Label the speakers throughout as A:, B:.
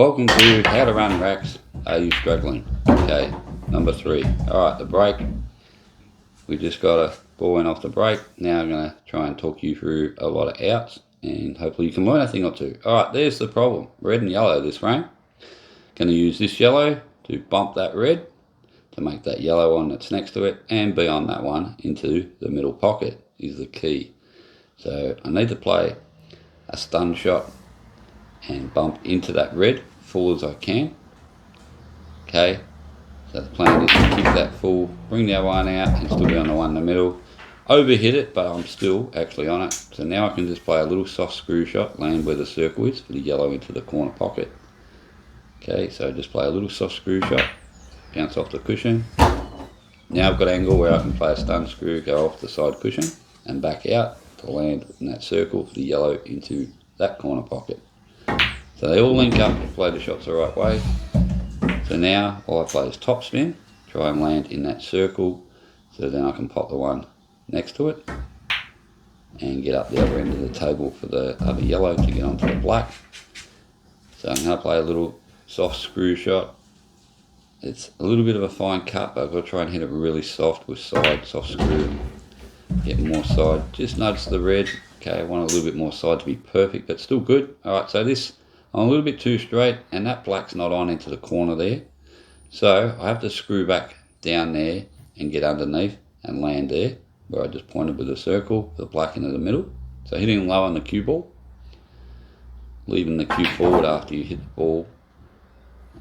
A: Welcome to How to Run Racks. Are you struggling? Okay, number 3. Alright, the break. We just got a ball in off the break. Now I'm going to try and talk you through a lot of outs and hopefully you can learn a thing or two. Alright, there's the problem. Red and yellow this frame. Going to use this yellow to bump that red to make that yellow one that's next to it and be on that one into the middle pocket is the key. So I need to play a stun shot and bump into that red full as I can. Okay, so the plan is to kick that full, bring the other one out and still be on the one in the middle. Overhit it, but I'm still actually on it. So now I can just play a little soft screw shot, land where the circle is for the yellow into the corner pocket. Okay, so just play a little soft screw shot, bounce off the cushion. Now I've got an angle where I can play a stun screw, go off the side cushion and back out to land in that circle for the yellow into that corner pocket. So they all link up if play the shots the right way. So now all I play is top spin, try and land in that circle, so then I can pop the one next to it and get up the other end of the table for the other yellow to get onto the black. So I'm going to play a little soft screw shot. It's a little bit of a fine cut, but I've got to try and hit it really soft with side, soft screw, get more side. Just notice the red. Okay, I want a little bit more side to be perfect, but still good. Alright, so this, I'm a little bit too straight and that black's not on into the corner there. So I have to screw back down there and get underneath and land there where I just pointed with a circle, the black into the middle. So hitting low on the cue ball, leaving the cue forward after you hit the ball,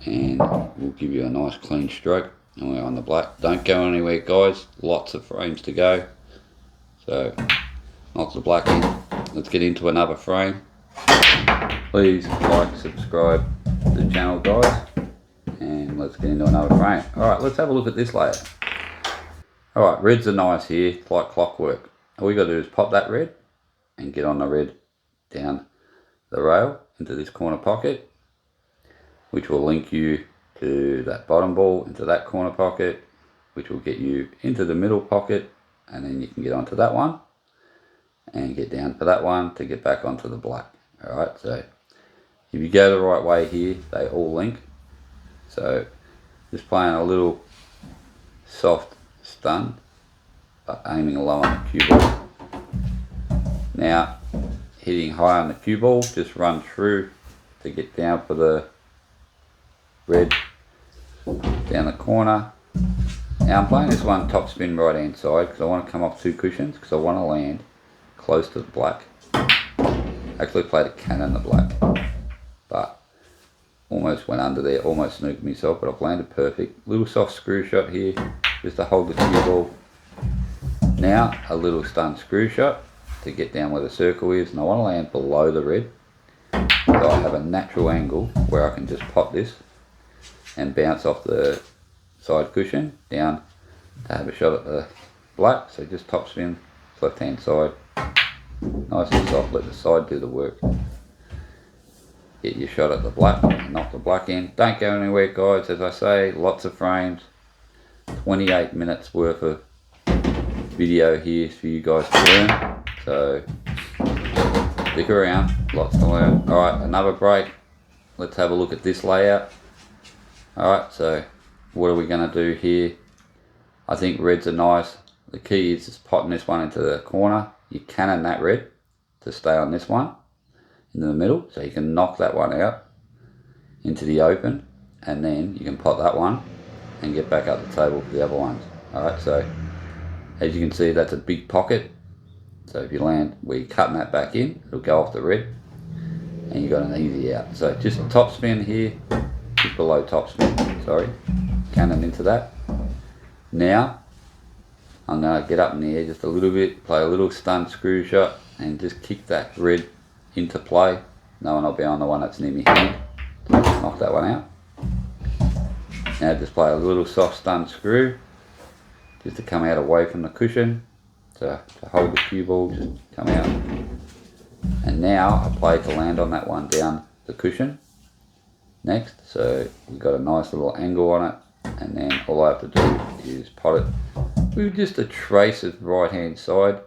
A: and we'll give you a nice clean stroke. And we're on the black. Don't go anywhere guys, lots of frames to go. So knock the black in. Let's get into another frame. Please like, subscribe to the channel guys, and let's get into another frame. Alright, let's have a look at this layer. Alright, reds are nice here, it's like clockwork. All we got to do is pop that red and get on the red down the rail into this corner pocket, which will link you to that bottom ball into that corner pocket, which will get you into the middle pocket, and then you can get onto that one and get down for that one to get back onto the black. Alright, so if you go the right way here, they all link. So just playing a little soft stun, but aiming low on the cue ball. Now hitting high on the cue ball, just run through to get down for the red down the corner. Now I'm playing this one top spin right hand side because I want to come off 2 cushions because I want to land close to the black. Actually played a cannon the black, but almost went under there, almost snooked myself, but I've landed perfect. Little soft screw shot here just to hold the cue ball. Now a little stun screw shot to get down where the circle is, and I want to land below the red so I have a natural angle where I can just pop this and bounce off the side cushion down to have a shot at the black. So just top spin, left hand side, nice and soft, let the side do the work. Get your shot at the black, knock the black in. Don't go anywhere guys, as I say, lots of frames, 28 minutes worth of video here for you guys to learn. So stick around, lots to learn. Alright, another break. Let's have a look at this layout. Alright, so what are we going to do here? I think reds are nice. The key is just potting this one into the corner. You cannon that red to stay on this one in the middle, so you can knock that one out into the open, and then you can pot that one and get back up the table for the other ones. Alright, so as you can see, that's a big pocket. So if you land where you're cutting that back in, it'll go off the red and you got an easy out. So just top spin here, just below top spin, sorry, cannon into that. Now I'm going to get up in the air just a little bit, play a little stun screw shot and just kick that red into play, knowing I'll be on the one that's near me hand. Knock that one out. Now just play a little soft stun screw just to come out away from the cushion, to hold the cue ball, just come out. And now I play to land on that one down the cushion next. So we've got a nice little angle on it, and then all I have to do is pot it with just a trace of right hand side,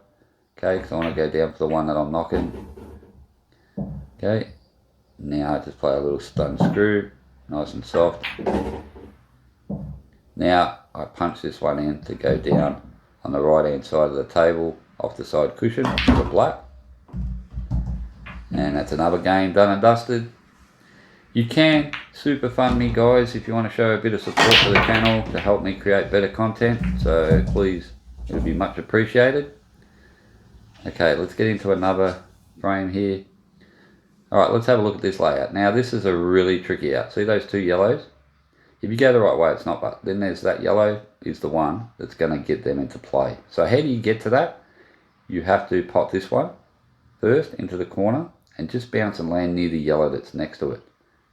A: okay, because I want to go down for the one that I'm knocking. Okay, Now I just play a little stun screw, nice and soft. Now I punch this one in to go down on the right hand side of the table off the side cushion to the black. And that's another game done and dusted. You can super fund me, guys, if you want to show a bit of support for the channel to help me create better content. So please, it would be much appreciated. Okay, let's get into another frame here. Alright, let's have a look at this layout. Now this is a really tricky out. See those two yellows? If you go the right way, it's not, but then there's that yellow is the one that's going to get them into play. So how do you get to that? You have to pop this one first into the corner and just bounce and land near the yellow that's next to it.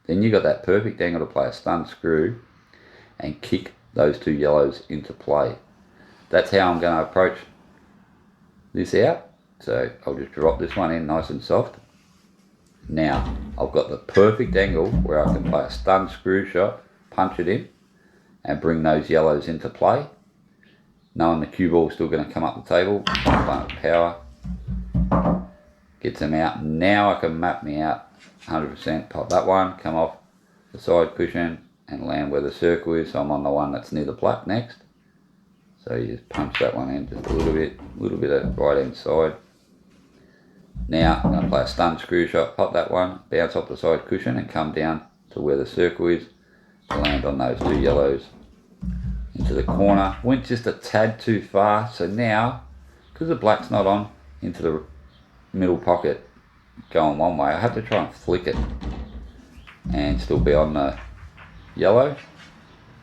A: Then you got that perfect angle to play a stun screw and kick those two yellows into play. That's how I'm going to approach this out. So I'll just drop this one in nice and soft. Now I've got the perfect angle where I can play a stun screw shot, punch it in and bring those yellows into play, knowing the cue ball is still going to come up the table. Playing with power, gets them out. Now I can map me out 100%, pop that one, come off the side cushion and land where the circle is. So I'm on the one that's near the black next. So you just punch that one in just a little bit at the right hand side. Now I'm going to play a stun screw shot, pop that one, bounce off the side cushion and come down to where the circle is to land on those two yellows into the corner. Went just a tad too far, so now, because the black's not on into the middle pocket going one way, I have to try and flick it and still be on the yellow,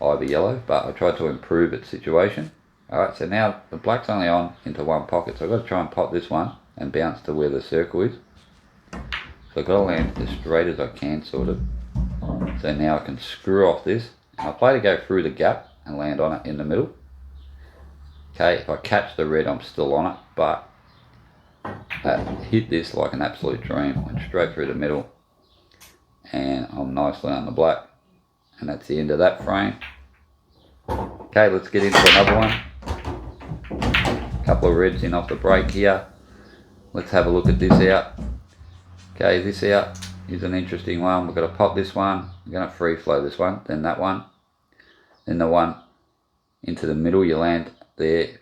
A: either yellow, but I tried to improve its situation. Alright, so now the black's only on into one pocket, so I've got to try and pop this one and bounce to where the circle is. So I've got to land as straight as I can, sort of. So now I can screw off this, and I play to go through the gap and land on it in the middle. Okay, if I catch the red, I'm still on it, but I hit this like an absolute dream, went straight through the middle, and I'm nicely on the black, and that's the end of that frame. Okay, let's get into another one. Couple of reds in off the break here. Let's have a look at this out. Okay, this out is an interesting one. We're going to pop this one. We're going to free flow this one, then that one, then the one into the middle. You land there,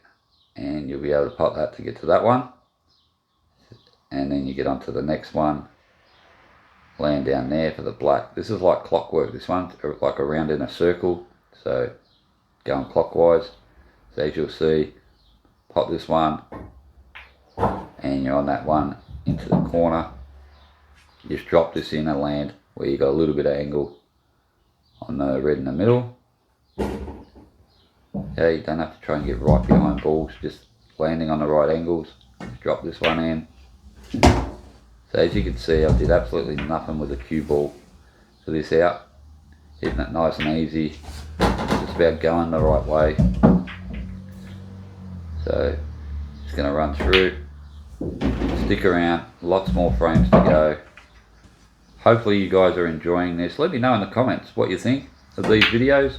A: and you'll be able to pop that to get to that one. And then you get onto the next one, land down there for the black. This is like clockwork, this one, like around in a circle. So going clockwise. So as you'll see, pop this one, and you're on that one into the corner. Just drop this in and land where you got a little bit of angle on the red in the middle. Okay, you don't have to try and get right behind balls, just landing on the right angles. Just drop this one in. So as you can see, I did absolutely nothing with the cue ball for this out. Hitting it nice and easy, just about going the right way. So just going to run through, stick around, lots more frames to go. Hopefully you guys are enjoying this. Let me know in the comments what you think of these videos.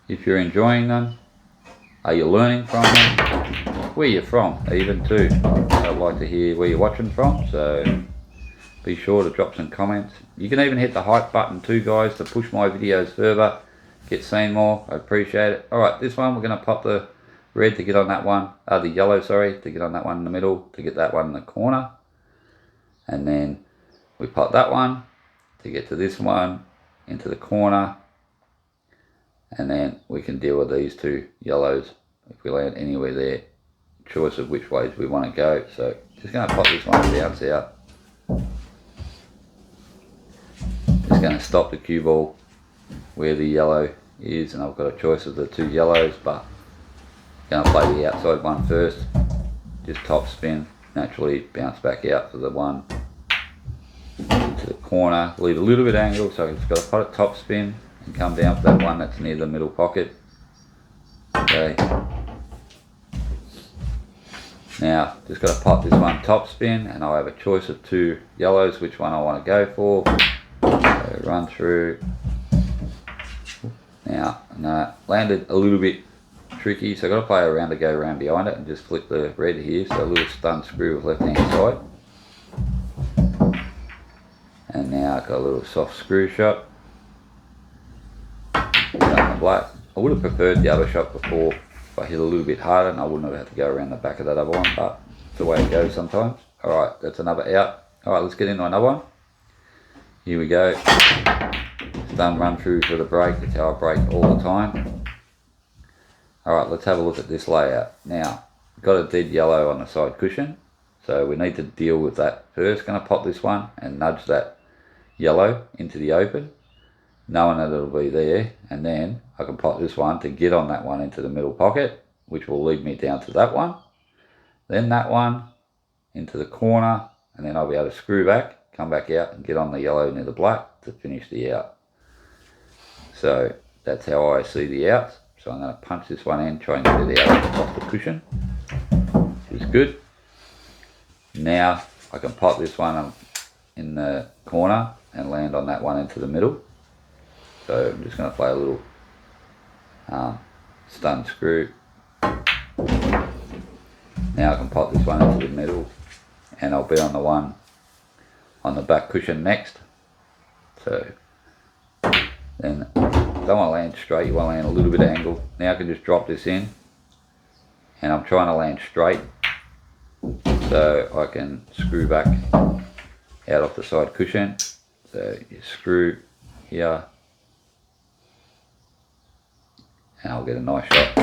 A: If you're enjoying them, are you learning from them? Where you're from even too. I'd like to hear where you're watching from, so be sure to drop some comments. You can even hit the hype button too, guys, to push my videos further, get seen more. I appreciate it. Alright, this one we're going to pop the red to get on that one, the yellow, sorry, to get on that one in the middle, to get that one in the corner. And then we pop that one to get to this one into the corner. And then we can deal with these two yellows if we land anywhere there. Choice of which ways we want to go. So just going to pop this one and bounce out. Just going to stop the cue ball where the yellow is, and I've got a choice of the two yellows, but I'm going to play the outside one first. Just top spin, naturally bounce back out for the one into the corner. Leave a little bit of angle, so I've just got to put it top spin and come down for that one that's near the middle pocket. Okay. Now, just got to pop this one top spin, and I'll have a choice of two yellows, which one I want to go for. So run through. Now, landed a little bit tricky, so I've got to play around to go around behind it and just flip the red here. So a little stun screw with left hand side. And And now I've got a little soft screw shot down the black. I would have preferred the other shot before. If I hit a little bit harder, and I wouldn't have had to go around the back of that other one, but it's the way it goes sometimes. Alright, that's another out. Alright, let's get into another one. Here we go. Stun run through for the break. That's how I break all the time. Alright, let's have a look at this layout. Now, got a dead yellow on the side cushion, so we need to deal with that first. Going to pop this one and nudge that yellow into the open, knowing that it'll be there, and then I can pop this one to get on that one into the middle pocket, which will lead me down to that one, then that one into the corner, and then I'll be able to screw back, come back out and get on the yellow near the black to finish the out. So that's how I see the outs. So I'm going to punch this one in, try and get it out off the cushion, which is good. Now I can pop this one in the corner and land on that one into the middle. So I'm just going to play a little stun screw. Now I can pop this one into the middle, and I'll be on the one on the back cushion next. So then don't want to land straight, you want to land a little bit of angle. Now I can just drop this in, and I'm trying to land straight so I can screw back out off the side cushion. So you screw here, and I'll get a nice shot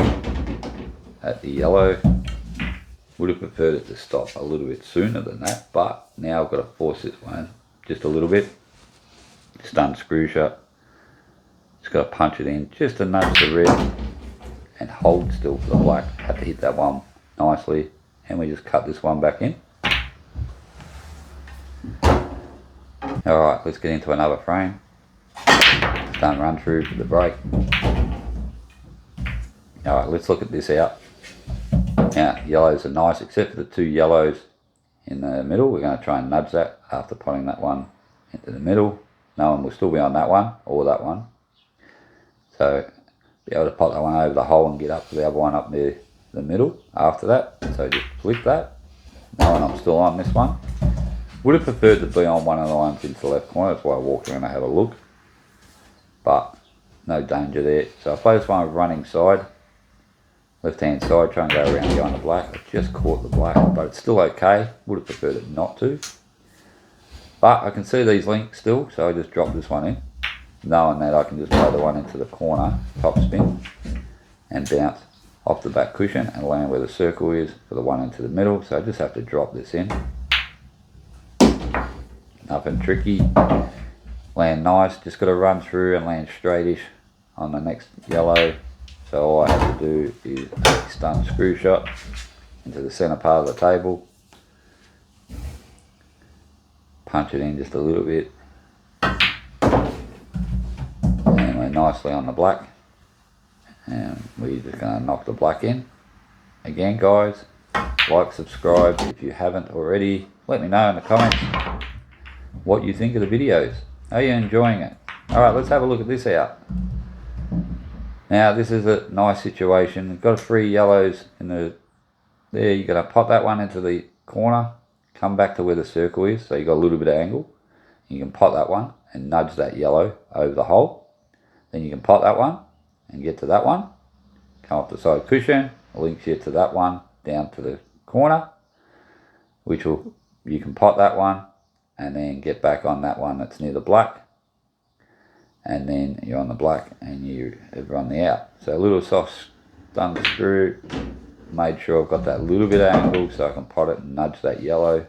A: at the yellow. Would have preferred it to stop a little bit sooner than that, but now I've got to force this one just a little bit. Stun screw shot. Just got to punch it in just to nudge the red and hold still for the black. Have to hit that one nicely, and we just cut this one back in. Alright, let's get into another frame. Stun run through for the break. Alright, let's look at this out. Now, yellows are nice, except for the two yellows in the middle. We're going to try and nudge that after putting that one into the middle. No one will still be on that one, or that one. So, be able to pop that one over the hole and get up to the other one up near the middle after that. So just flip that. Knowing I'm still on this one. Would have preferred to be on one of the ones into the left corner. That's why I walked around to have a look. But, no danger there. So I play this one with running side. Left hand side, try and go around going to black. I just caught the black, but it's still okay. Would have preferred it not to. But I can see these links still, so I just drop this one in, knowing that I can just play the one into the corner, top spin, and bounce off the back cushion and land where the circle is for the one into the middle. So I just have to drop this in. Nothing tricky. Land nice, just got to run through and land straightish on the next yellow. So all I have to do is a stun screw shot into the center part of the table. Punch it in just a little bit. And we're nicely on the black. And we're just going to knock the black in. Again guys, like, subscribe if you haven't already. Let me know in the comments what you think of the videos. Are you enjoying it? Alright, let's have a look at this out. Now this is a nice situation. You've got 3 yellows in the there. You're going to pop that one into the corner, come back to where the circle is, so you've got a little bit of angle. You can pop that one and nudge that yellow over the hole. Then you can pop that one and get to that one, come off the side cushion, links you to that one down to the corner, which will, you can pop that one and then get back on that one that's near the black. And then you're on the black and you have run the out. So a little soft stun screw. Made sure I've got that little bit of angle so I can pot it and nudge that yellow.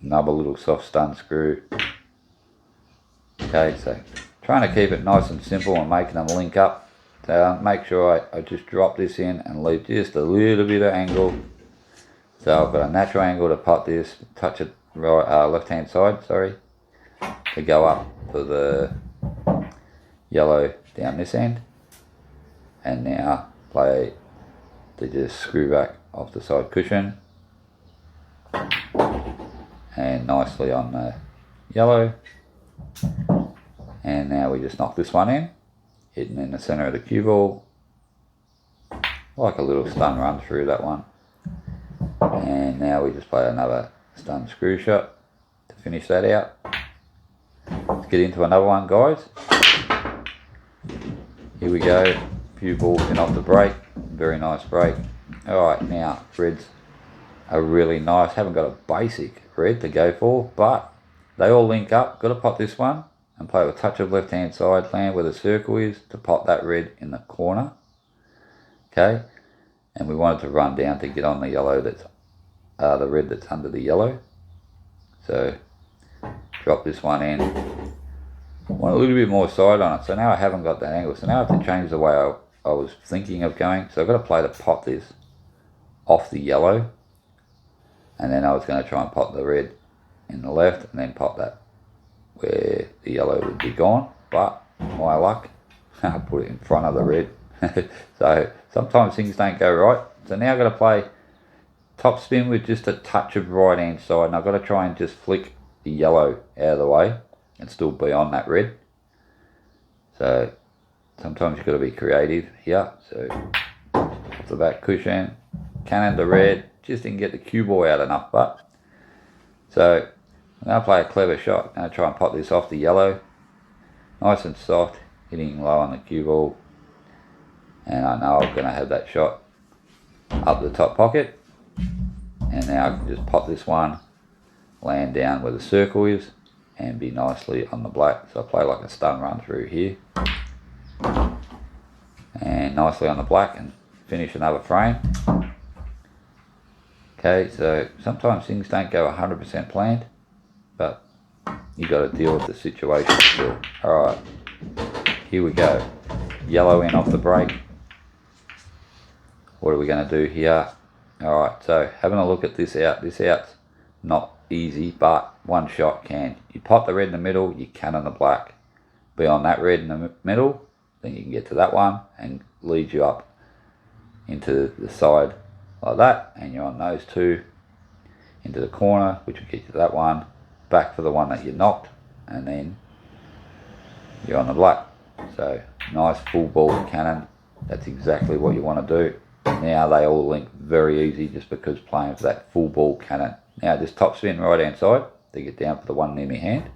A: Another little soft stun screw. Okay, so trying to keep it nice and simple and making them link up. So make sure I just drop this in and leave just a little bit of angle. So I've got a natural angle to pot this, touch it right, left hand side, sorry, to go up for the yellow down this end, and now play to just screw back off the side cushion and nicely on the yellow. And now we just knock this one in, hitting in the center of the cue ball, like a little stun run through that one. And now we just play another stun screw shot to finish that out. get into another one, guys. Here we go. Few balls in off the break. Very nice break. Alright, now reds are really nice. Haven't got a basic red to go for, but they all link up. Got to pot this one and play with a touch of left hand side, land where the circle is to pot that red in the corner. Okay, and we wanted to run down to get on the yellow that's the red that's under the yellow. So drop this one in. Want a little bit more side on it. So now I haven't got that angle. So now I have to change the way I was thinking of going. So I've got to play to pot this off the yellow. And then I was going to try and pot the red in the left and then pot that where the yellow would be gone. But my luck, I put it in front of the red. So sometimes things don't go right. So now I've got to play top spin with just a touch of right hand side. And I've got to try and just flick the yellow out of the way and still be on that red. So sometimes you've got to be creative here. So off the back cushion, cannon to red, just didn't get the cue ball out enough. But so I'm going to play a clever shot. I'm going to try and pop this off the yellow, nice and soft, hitting low on the cue ball. And I know I'm going to have that shot up the top pocket. And now I can just pop this one, land down where the circle is, and be nicely on the black. So I play like a stun run through here. And nicely on the black and finish another frame. Okay, so sometimes things don't go 100% planned, but you got to deal with the situation still. Alright, here we go. Yellow in off the break. What are we going to do here? Alright, so having a look at this out. This out's not easy, but one shot can. You pot the red in the middle, you can on the black. Be on that red in the middle, then you can get to that one and lead you up into the side like that, and you're on those two into the corner, which will get you to that one, back for the one that you knocked, and then you're on the black. So nice full ball cannon. That's exactly what you want to do. Now they all link very easy just because playing for that full ball cannon. Now just top spin right hand side to get down for the one near my hand.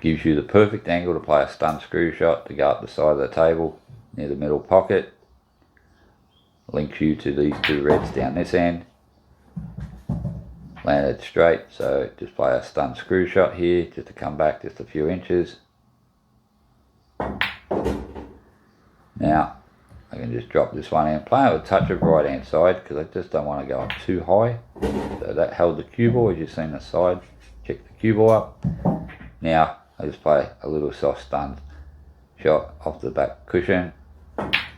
A: Gives you the perfect angle to play a stun screw shot to go up the side of the table near the middle pocket. Links you to these two reds down this end. Landed straight, so just play a stun screw shot here just to come back just a few inches. Now I can just drop this one in, play it with a touch of right hand side because I just don't want to go up too high. So that held the cue ball as you've seen the side. Check the cue ball up. Now I just play a little soft stun shot off the back cushion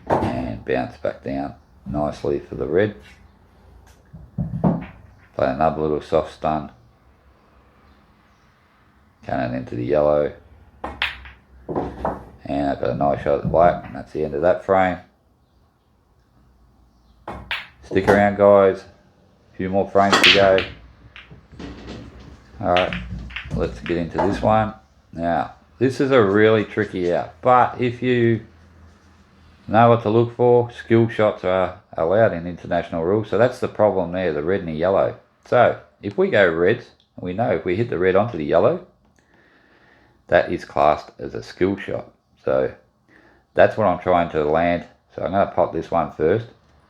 A: and bounce back down nicely for the red. Play another little soft stun, cannon into the yellow, and I've got a nice shot at the black, and that's the end of that frame. Stick around, guys, a few more frames to go. Alright, let's get into this one. Now this is a really tricky out, but if you know what to look for, skill shots are allowed in international rules. So that's the problem there, the red and the yellow. So if we go reds, we know if we hit the red onto the yellow, that is classed as a skill shot. So that's what I'm trying to land. So I'm going to pop this one first,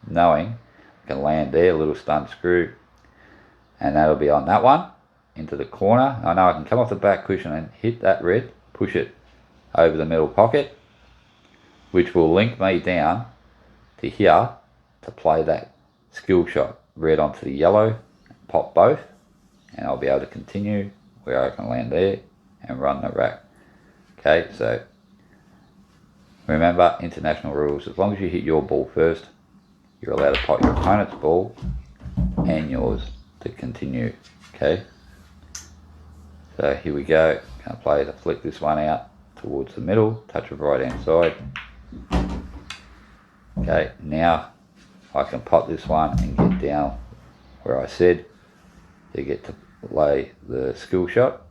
A: knowing I can land there, a little stun screw, and that'll be on that one into the corner. I know I can come off the back cushion and hit that red, push it over the middle pocket, which will link me down to here to play that skill shot red onto the yellow, pop both, and I'll be able to continue where I can land there and run the rack. Okay, so remember international rules, as long as you hit your ball first, you're allowed to pot your opponent's ball and yours to continue. Okay, so here we go. Going to play to flick this one out towards the middle, touch of right hand side. Okay, now I can pot this one and get down where I said to get to lay the skill shot.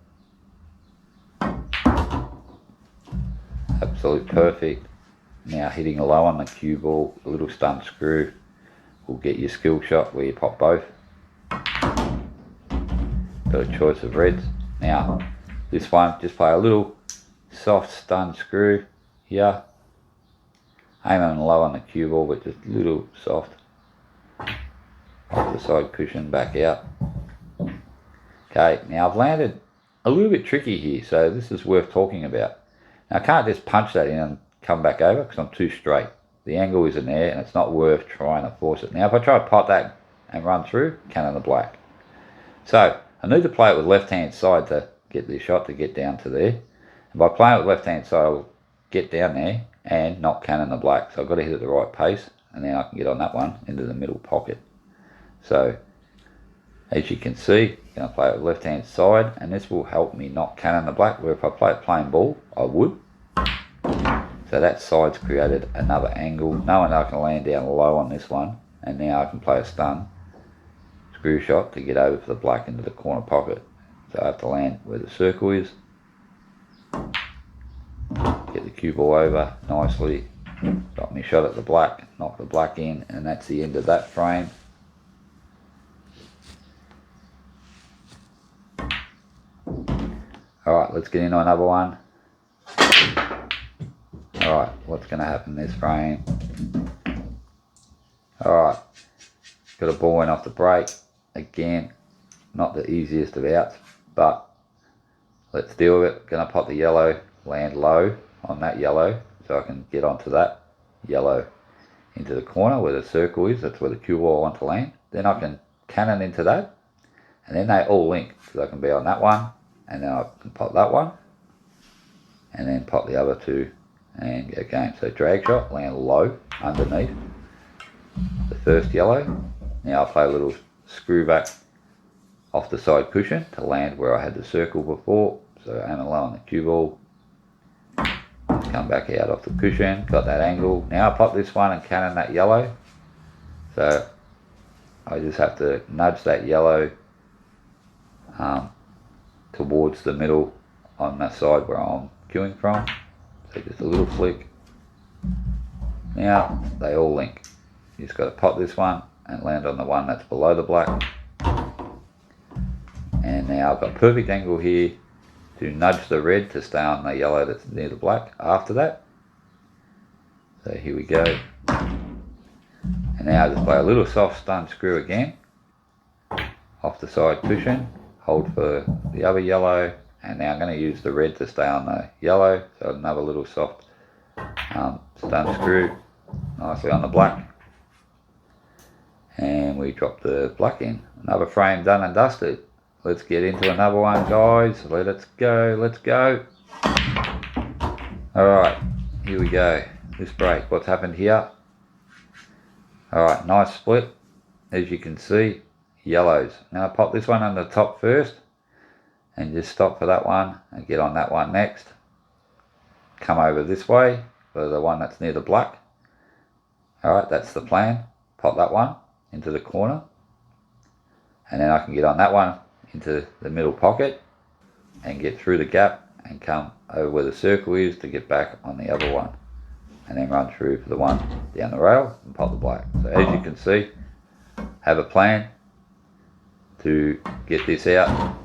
A: Absolute perfect. Now hitting low on the cue ball, a little stun screw will get your skill shot where you pop both. Got a choice of reds. Now, this one, just play a little soft stun screw here. Aiming low on the cue ball, but just a little soft. Off the side cushion, back out. Okay, now I've landed a little bit tricky here, so this is worth talking about. Now I can't just punch that in and come back over because I'm too straight. The angle isn't there and it's not worth trying to force it. Now if I try to pot that and run through, cannon the black. So I need to play it with left hand side to get this shot to get down to there. And by playing it with left hand side, I'll get down there and not cannon the black. So I've got to hit at the right pace, and then I can get on that one into the middle pocket. So as you can see, I'm going to play it with left hand side, and this will help me not cannon the black, where if I play it plain ball, I would. So that side's created another angle, knowing I can land down low on this one, and now I can play a stun screw shot to get over for the black into the corner pocket. So I have to land where the circle is, get the cue ball over nicely, got me shot at the black, knock the black in, and that's the end of that frame. Alright, let's get into another one. Alright, what's going to happen this frame? Alright, got a ball in off the break. Again, not the easiest of outs, but let's deal with it. Going to pop the yellow, land low on that yellow, so I can get onto that yellow into the corner where the circle is. That's where the cue ball I want to land. Then I can cannon into that, and then they all link, so I can be on that one, and then I can pop that one, and then pop the other two and go game. So drag shot, land low underneath the first yellow. Now I'll play a little screw back off the side cushion to land where I had the circle before. So aiming low on the cue ball, come back out off the cushion, got that angle. Now I pop this one and cannon that yellow. So I just have to nudge that yellow towards the middle on that side where I'm cueing from. So just a little flick. Now they all link. You just got to pop this one and land on the one that's below the black. And now I've got perfect angle here to nudge the red to stay on the yellow that's near the black after that. So here we go. And now I just play a little soft stun screw again off the side cushion, hold for the other yellow, and now I'm going to use the red to stay on the yellow. So another little soft stun screw nicely on the black. And we drop the black in. Another frame done and dusted. Let's get into another one, guys. Let's go, let's go. Alright, here we go. This break, what's happened here? Alright, nice split. As you can see, yellows. Now I pop this one on the top first, and just stop for that one, and get on that one next. Come over this way, for the one that's near the black. Alright, that's the plan. Pop that one into the corner, and then I can get on that one into the middle pocket and get through the gap and come over where the circle is to get back on the other one, and then run through for the one down the rail and pop the black. So as you can see, have a plan to get this out.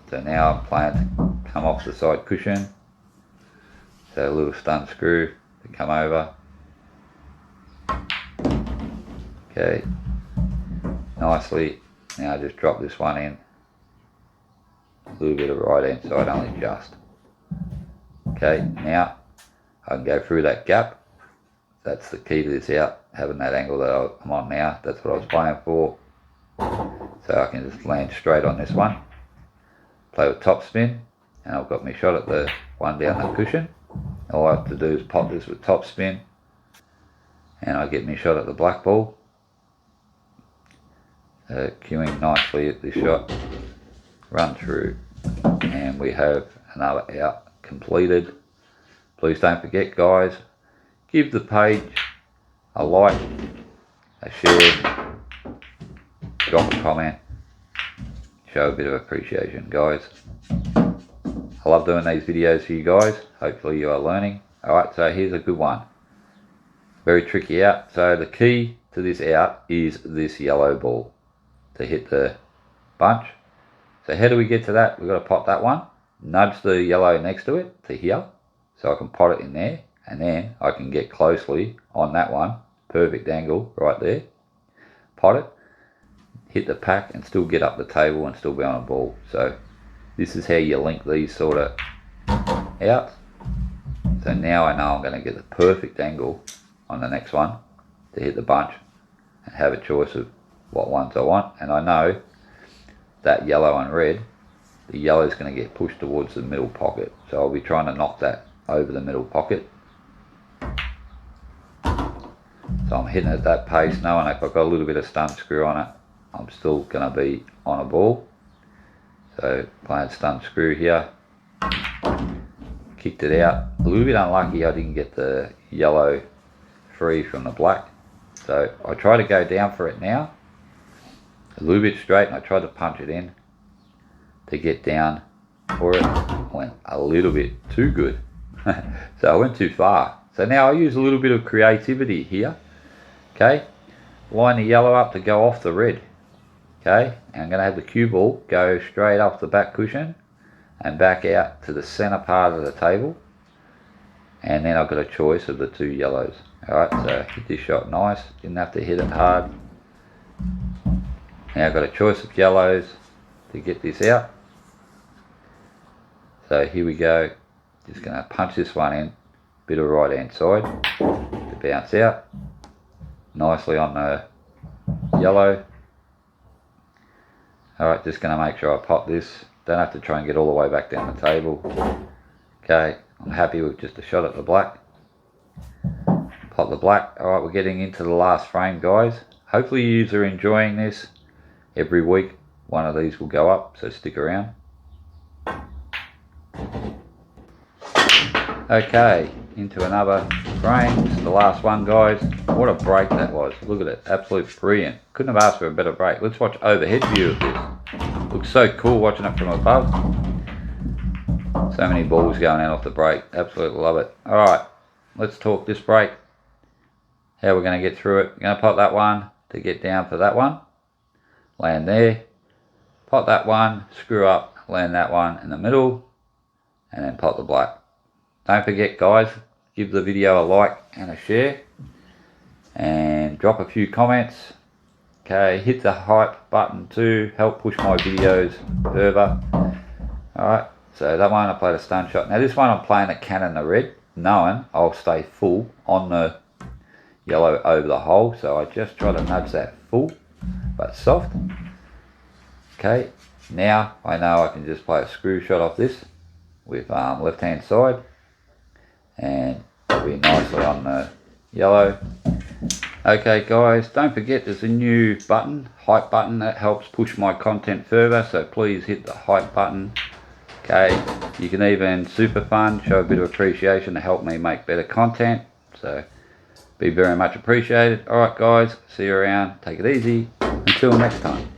A: So now I'm planning to come off the side cushion, so a little stun screw to come over. Okay, nicely. Now I just drop this one in, a little bit of right hand side, only just. Okay, now I can go through that gap. That's the key to this out, having that angle that I'm on now. That's what I was playing for. So I can just land straight on this one, play with top spin, and I've got my shot at the one down the cushion. All I have to do is pop this with top spin, and I get my shot at the black ball. Cueing nicely at this shot, run through, and we have another out completed. Please don't forget, guys, give the page a like, a share, drop a comment, show a bit of appreciation, guys. I love doing these videos for you guys. Hopefully you are learning. Alright, so here's a good one. Very tricky out. So the key to this out is this yellow ball to hit the bunch. So how do we get to that? We've got to pot that one, nudge the yellow next to it to here, so I can pot it in there, and then I can get closely on that one, perfect angle right there, pot it, hit the pack and still get up the table and still be on a ball. So this is how you link these sort of out. So now I know I'm going to get the perfect angle on the next one to hit the bunch and have a choice of what ones I want. And I know that yellow and red, the yellow is going to get pushed towards the middle pocket. So I'll be trying to knock that over the middle pocket. So I'm hitting at that pace, knowing if I've got a little bit of stun screw on it, I'm still going to be on a ball. So playing stun screw here, kicked it out. A little bit unlucky I didn't get the yellow free from the black. So I try to go down for it now, a little bit straight, and I tried to punch it in to get down for it. I went a little bit too good. So I went too far. So now I use a little bit of creativity here. Okay, line the yellow up to go off the red. Okay, and I'm going to have the cue ball go straight off the back cushion and back out to the center part of the table, and then I've got a choice of the two yellows. Alright, so hit this shot nice, didn't have to hit it hard. Now I've got a choice of yellows to get this out. So here we go, just going to punch this one in, bit of right hand side to bounce out nicely on the yellow. Alright, just going to make sure I pop this, don't have to try and get all the way back down the table. Okay, I'm happy with just a shot at the black. Pop the black. Alright, we're getting into the last frame, guys. Hopefully you are enjoying this. Every week one of these will go up, so stick around. Okay, into another frame. This is the last one, guys. What a break that was. Look at it, absolute brilliant. Couldn't have asked for a better break. Let's watch overhead view of this. Looks so cool watching it from above. So many balls going out off the break. Absolutely love it. Alright, let's talk this break. How we're going to get through it. We're going to pot that one to get down for that one. Land there. Pot that one, screw up, land that one in the middle, and then pot the black. Don't forget, guys, give the video a like and a share, and drop a few comments. Okay, hit the hype button to help push my videos further. Alright, so that one I played a stun shot. Now this one I'm playing at cannon the red, knowing I'll stay full on the yellow over the hole. So I just try to nudge that full, but soft. Okay, now I know I can just play a screw shot off this with left hand side, and it'll be nicely on the yellow. Okay guys, don't forget there's a new button, hype button, that helps push my content further, so please hit the hype button. Okay, you can even super fund, show a bit of appreciation to help me make better content, so be very much appreciated. Alright guys, see you around, take it easy, until next time.